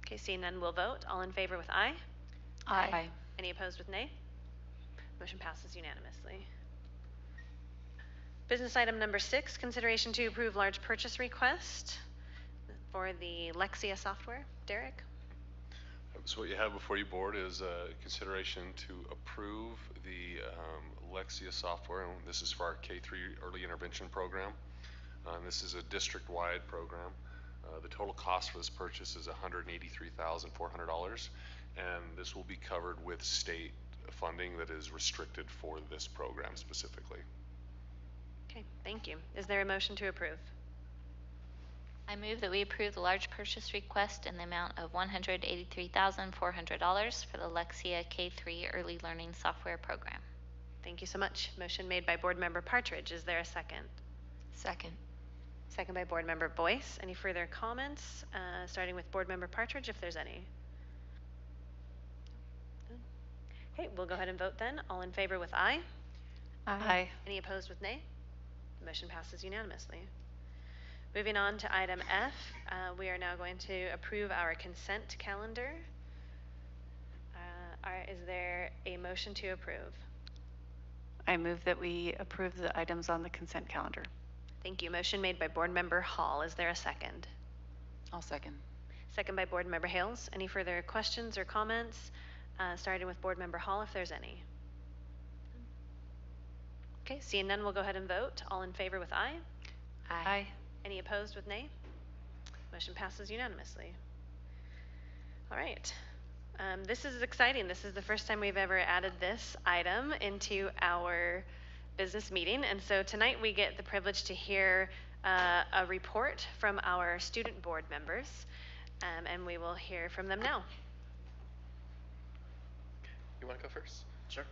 Okay, seeing none, we'll vote. All in favor with aye? Aye. Any opposed with nay? Motion passes unanimously. Business item number 6, consideration to approve large purchase request for the Lexia software. Derek? So what you have before you, board, is consideration to approve the Lexia software, and this is for our K-3 early intervention program. This is a district-wide program. The total cost for this purchase is $183,400, and this will be covered with state funding that is restricted for this program specifically. Okay, thank you. Is there a motion to approve? I move that we approve the large purchase request in the amount of $183,400 for the Lexia K-3 early learning software program. Thank you so much. Motion made by Board Member Partridge. Is there a second? Second. Second by Board Member Boyce. Any further comments, starting with Board Member Partridge, if there's any? Okay, we'll go ahead and vote then. All in favor with aye? Aye. Any opposed with nay? The motion passes unanimously. Moving on to item F, we are now going to approve our consent calendar. Is there a motion to approve? I move that we approve the items on the consent calendar. Thank you. Motion made by Board Member Hall. Is there a second? I'll second. Second by Board Member Hales. Any further questions or comments? Starting with Board Member Hall, if there's any. Okay, seeing none, we'll go ahead and vote. All in favor with aye? Aye. Any opposed with nay? Motion passes unanimously. All right. This is exciting. This is the first time we've ever added this item into our business meeting. And so tonight we get the privilege to hear a report from our student board members. And we will hear from them now. You want to go first? Sure.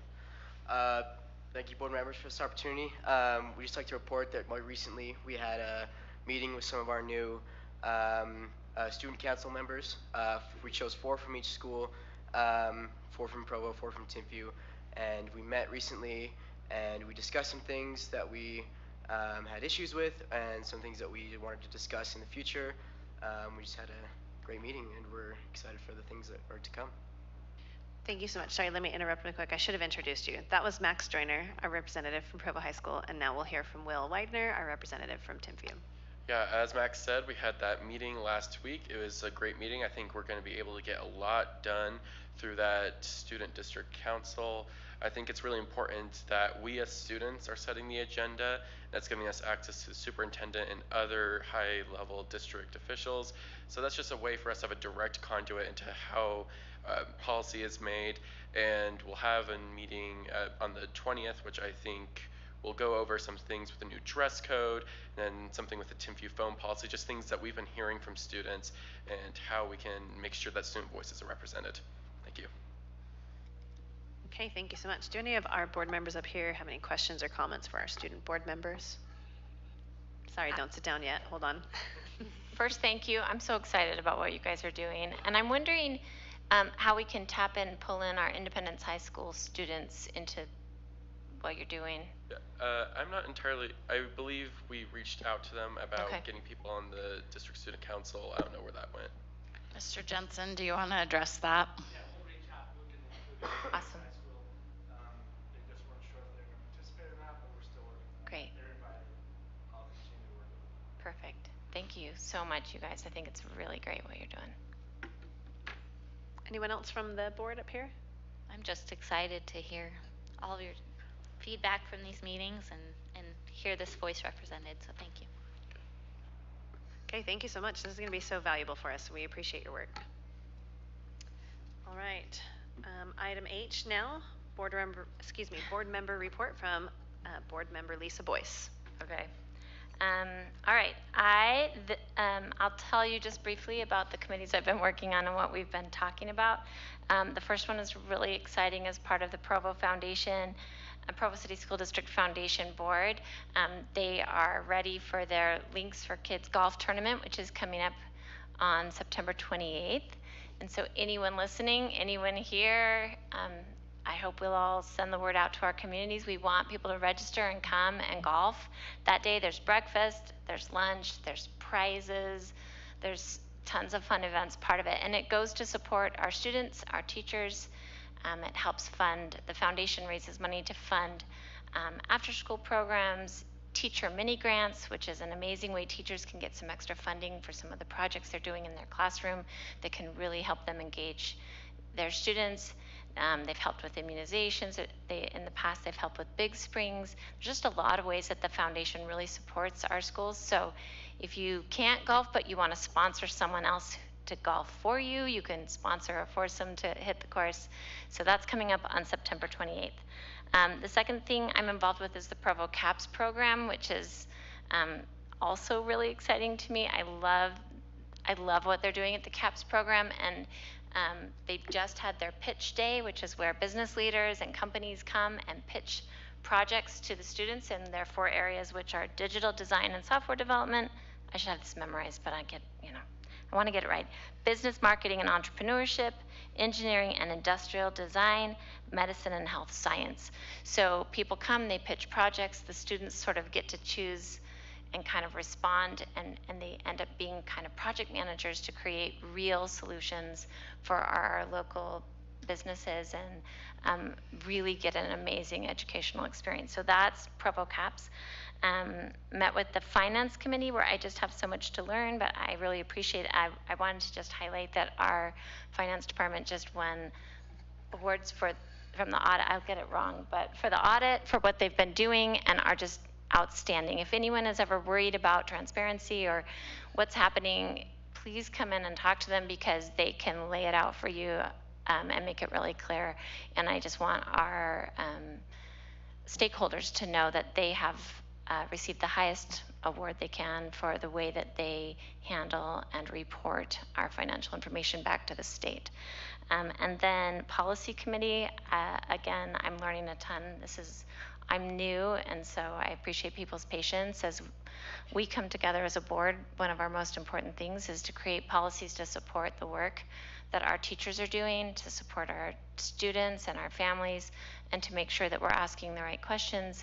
Thank you, board members, for this opportunity. We just like to report that more recently we had a meeting with some of our new student council members. We chose 4 from each school, 4 from Provo, 4 from Timpview, and we met recently and we discussed some things that we had issues with and some things that we wanted to discuss in the future. We just had a great meeting and we're excited for the things that are to come. Thank you so much. Sorry, let me interrupt real quick. I should have introduced you. That was Max Joyner, our representative from Provo High School, and now we'll hear from Will Widener, our representative from Timpview. Yeah, as Max said, we had that meeting last week. It was a great meeting. I think we're going to be able to get a lot done through that student district council. I think it's really important that we as students are setting the agenda. That's giving us access to the superintendent and other high-level district officials. So that's just a way for us to have a direct conduit into how policy is made. And we'll have a meeting on the 20th, which I think we'll go over some things with the new dress code, and then something with the Timpview phone policy, just things that we've been hearing from students and how we can make sure that student voices are represented. Thank you. Okay, thank you so much. Do any of our board members up here have any questions or comments for our student board members? Sorry, don't sit down yet. Hold on. First, thank you. I'm so excited about what you guys are doing. And I'm wondering how we can tap in, pull in our Independence High School students into what you're doing. I'm not entirely, I believe we reached out to them about getting people on the district student council. I don't know where that went. Mr. Jensen, do you want to address that? Awesome. so much, you guys. I think it's really great what you're doing. Anyone else from the board up here? I'm just excited to hear all of your feedback from these meetings and hear this voice represented, so thank you. Okay, thank you so much. This is going to be so valuable for us. We appreciate your work. All right. Item H now, board member report from board member Lisa Boyce. Okay. All right. I'll tell you just briefly about the committees I've been working on and what we've been talking about. The first one is really exciting as part of the Provo Foundation, Provo City School District Foundation Board. They are ready for their Links for Kids golf tournament, which is coming up on September 28th. And so anyone listening, anyone here, I hope we'll all send the word out to our communities. We want people to register and come and golf. That day there's breakfast, there's lunch, there's prizes, there's tons of fun events part of it. And it goes to support our students, our teachers. It helps fund, the foundation raises money to fund after school programs, teacher mini grants, which is an amazing way teachers can get some extra funding for some of the projects they're doing in their classroom that can really help them engage their students. They've helped with immunizations. In the past, they've helped with Big Springs. There's just a lot of ways that the foundation really supports our schools. So if you can't golf, but you want to sponsor someone else to golf for you, you can sponsor or force them to hit the course. So that's coming up on September 28th. The second thing I'm involved with is the Provo CAPS program, which is also really exciting to me. I love what they're doing at the CAPS program, and they just had their pitch day, which is where business leaders and companies come and pitch projects to the students in their 4 areas, which are digital design and software development. I should have this memorized, but I want to get it right. Business, marketing, and entrepreneurship, engineering and industrial design, medicine and health science. So people come, they pitch projects, the students sort of get to choose and kind of respond, and they end up being kind of project managers to create real solutions for our local businesses and really get an amazing educational experience. So that's Provo CAPS. Met with the finance committee where I just have so much to learn, but I really appreciate it. I wanted to just highlight that our finance department just won awards from the audit. I'll get it wrong, but for the audit, for what they've been doing, and are just outstanding. If anyone is ever worried about transparency or what's happening, please come in and talk to them, because they can lay it out for you and make it really clear. And I just want our stakeholders to know that they have received the highest award they can for the way that they handle and report our financial information back to the state. And then policy committee, again, I'm learning a ton. I'm new, and so I appreciate people's patience. As we come together as a board, one of our most important things is to create policies to support the work that our teachers are doing, to support our students and our families, and to make sure that we're asking the right questions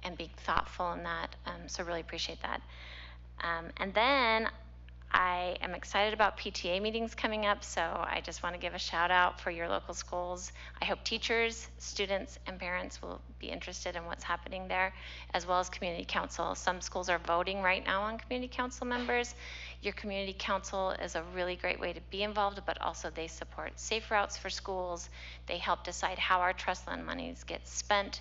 and being thoughtful in that. So really appreciate that. And then I am excited about PTA meetings coming up, so I just want to give a shout out for your local schools. I hope teachers, students, and parents will be interested in what's happening there, as well as community council. Some schools are voting right now on community council members. Your community council is a really great way to be involved, but also they support safe routes for schools. They help decide how our trust fund monies get spent,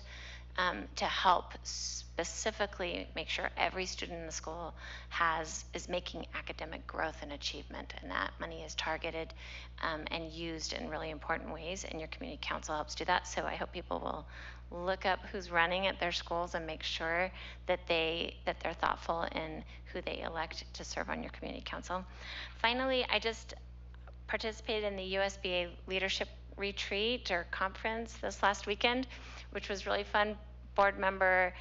to help specifically make sure every student in the school is making academic growth and achievement, and that money is targeted and used in really important ways, and your community council helps do that. So I hope people will look up who's running at their schools and make sure that they're thoughtful in who they elect to serve on your community council. Finally, I just participated in the USBA leadership retreat or conference this last weekend, which was really fun. Board member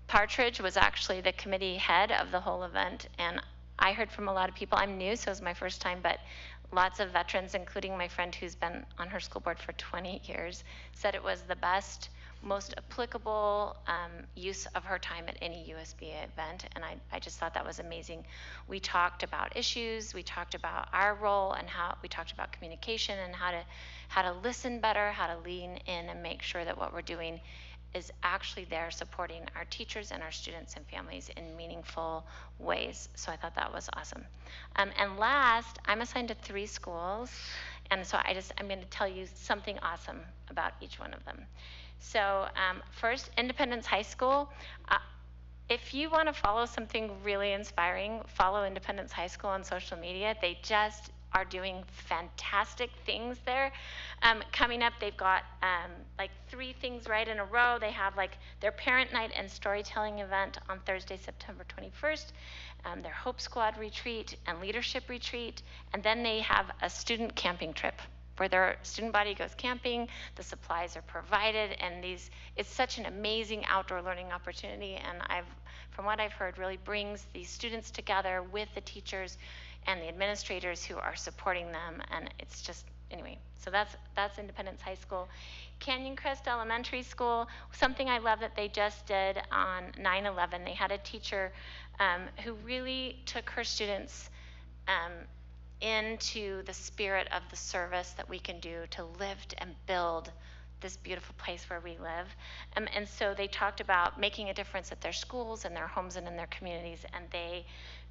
Partridge was actually the committee head of the whole event, and I heard from a lot of people. I'm new, so it was my first time, but lots of veterans, including my friend who's been on her school board for 20 years, said it was the best, most applicable use of her time at any USBA event, and I just thought that was amazing. We talked about issues, we talked about our role, and we talked about communication and how to listen better, how to lean in and make sure that what we're doing is actually there supporting our teachers and our students and families in meaningful ways. So I thought that was awesome. And last, I'm assigned to 3 schools, and so I'm going to tell you something awesome about each one of them. So first, Independence High School. If you want to follow something really inspiring, follow Independence High School on social media. They just are doing fantastic things there. Coming up, they've got like 3 things right in a row. They have like their parent night and storytelling event on Thursday, September 21st, their Hope Squad retreat and leadership retreat, and then they have a student camping trip where their student body goes camping, the supplies are provided, and it's such an amazing outdoor learning opportunity, and from what I've heard, really brings these students together with the teachers and the administrators who are supporting them, and it's just, anyway, so that's Independence High School. Canyon Crest Elementary School, something I love that they just did on 9/11, they had a teacher who really took her students into the spirit of the service that we can do to lift and build this beautiful place where we live. And so they talked about making a difference at their schools and their homes and in their communities. And they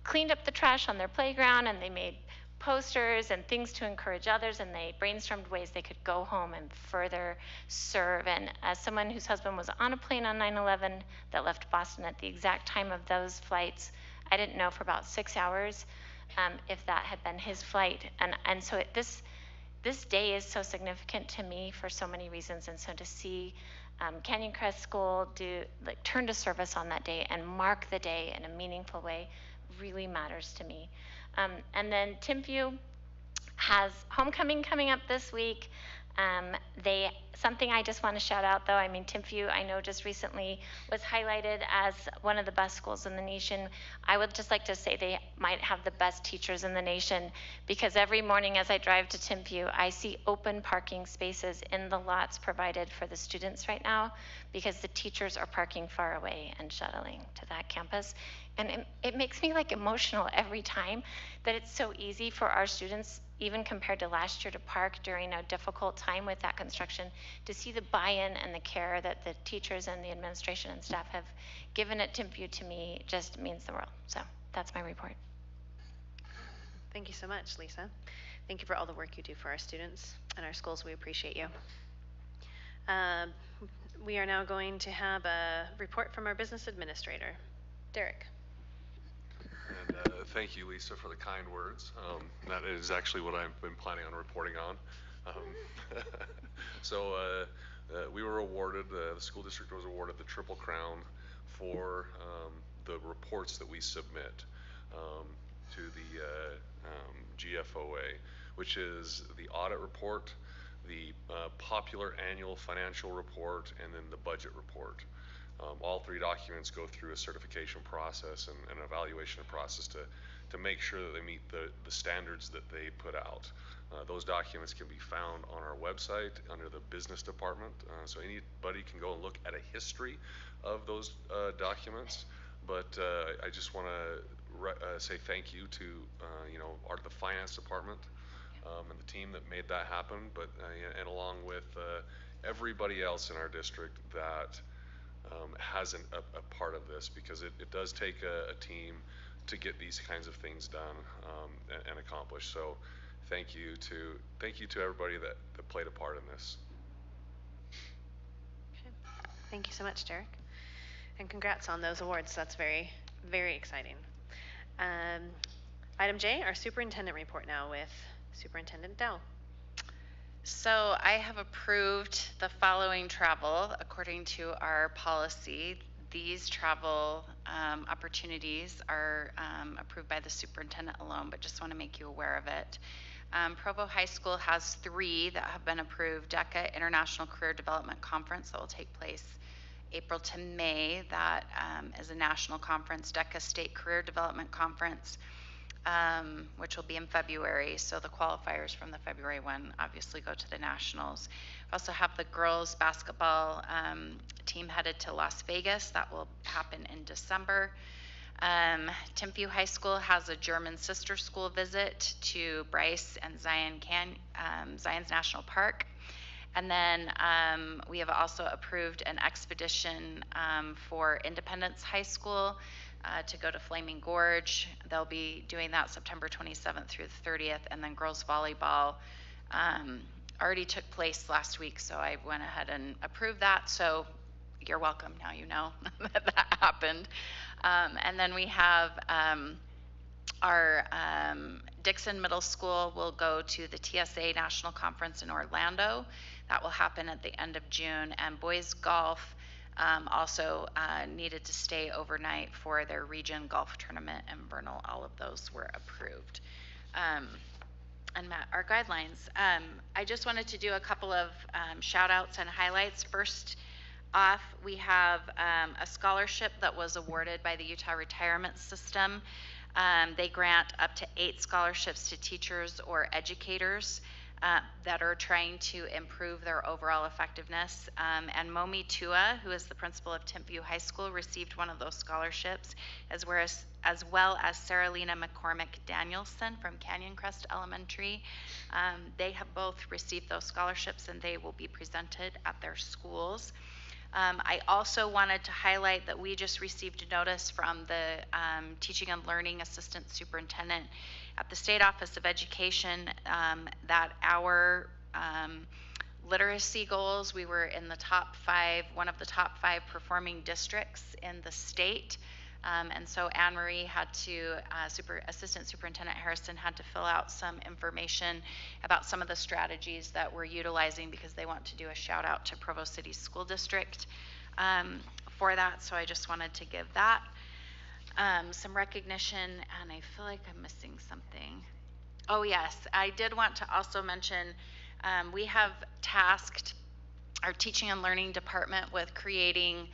cleaned up the trash on their playground, and they made posters and things to encourage others, and they brainstormed ways they could go home and further serve. And as someone whose husband was on a plane on 9/11 that left Boston at the exact time of those flights, I didn't know for about 6 hours if that had been his flight. And so this day is so significant to me for so many reasons. And so to see Canyon Crest School turn to service on that day and mark the day in a meaningful way really matters to me. And then Timpview has homecoming coming up this week. Something I just want to shout out, though, I mean, Timpview, I know just recently was highlighted as one of the best schools in the nation. I would just like to say they might have the best teachers in the nation, because every morning as I drive to Timpview, I see open parking spaces in the lots provided for the students right now, because the teachers are parking far away and shuttling to that campus. And it makes me like emotional every time that it's so easy for our students, even compared to last year, to park during a difficult time with that construction, to see the buy-in and the care that the teachers and the administration and staff have given at Timpview to me just means the world. So that's my report. Thank you so much, Lisa. Thank you for all the work you do for our students and our schools. We appreciate you. We are now going to have a report from our business administrator, Derek. And thank you, Lisa, for the kind words. That is actually what I've been planning on reporting on. So we were awarded, the school district was awarded the Triple Crown for the reports that we submit to the GFOA, which is the audit report, the popular annual financial report, and then the budget report. All 3 documents go through a certification process and an evaluation process to make sure that they meet the standards that they put out. Those documents can be found on our website under the business department, so anybody can go and look at a history of those documents. But I just want to say thank you to the finance department and the team that made that happen, but and along with everybody else in our district that has a part of this, because it does take a team to get these kinds of things done and accomplished. So thank you to everybody that played a part in this. Okay. Thank you so much, Derek. And congrats on those awards. That's very, very exciting. Item J, our superintendent report now with Superintendent Dell. So I have approved the following travel according to our policy. These travel opportunities are approved by the superintendent alone, but just want to make you aware of it. Provo High School has 3 that have been approved. DECA International Career Development Conference that will take place April to May. That is a national conference. DECA State Career Development Conference, which will be in February. So the qualifiers from the February one obviously go to the nationals. We also have the girls basketball team headed to Las Vegas. That will happen in December. Timpview High School has a German sister school visit to Bryce and Zion's National Park. And then we have also approved an expedition for Independence High School to go to Flaming Gorge. They'll be doing that September 27th through the 30th, and then girls volleyball already took place last week, so I went ahead and approved that. So you're welcome. Now you know that that happened. And then we have our Dixon Middle School will go to the TSA National Conference in Orlando. That will happen at the end of June. And boys golf also needed to stay overnight for their region golf tournament in Vernal. All of those were approved. And Matt, our guidelines. I just wanted to do a couple of shout outs and highlights. First off, we have a scholarship that was awarded by the Utah Retirement System. They grant up to 8 scholarships to teachers or educators that are trying to improve their overall effectiveness. And Momi Tua, who is the principal of Timpview High School, received one of those scholarships, as well as Sarah Lena McCormick Danielson from Canyon Crest Elementary. They have both received those scholarships, and they will be presented at their schools. I also wanted to highlight that we just received a notice from the Teaching and Learning Assistant Superintendent at the State Office of Education that our literacy goals, we were in the top 5, one of the top 5 performing districts in the state. And so Anne Marie had to, Assistant Superintendent Harrison had to fill out some information about some of the strategies that we're utilizing, because they want to do a shout out to Provo City School District for that. So I just wanted to give that some recognition, and I feel like I'm missing something. Oh yes, I did want to also mention we have tasked our Teaching and Learning Department with creating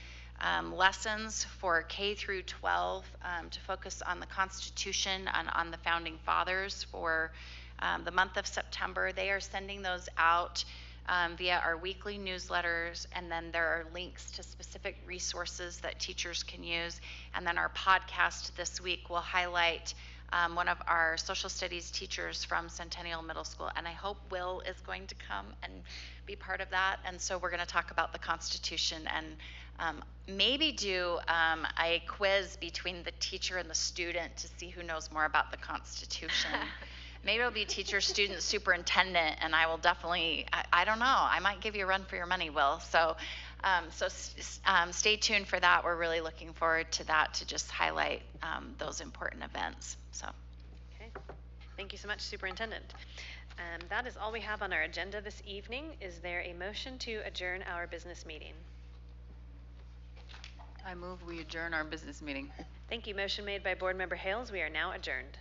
lessons for K through 12 to focus on the Constitution and on the Founding Fathers for the month of September. They are sending those out via our weekly newsletters, and then there are links to specific resources that teachers can use. And then our podcast this week will highlight one of our social studies teachers from Centennial Middle School, and I hope Will is going to come and be part of that. And so we're going to talk about the Constitution and maybe do a quiz between the teacher and the student to see who knows more about the Constitution. Maybe it'll be teacher, student, superintendent, and I will definitely, I don't know, I might give you a run for your money, Will. So, stay tuned for that. We're really looking forward to that, to just highlight those important events. So. Okay. Thank you so much, Superintendent. That is all we have on our agenda this evening. Is there a motion to adjourn our business meeting? I move we adjourn our business meeting. Thank you. Motion made by Board Member Hales. We are now adjourned.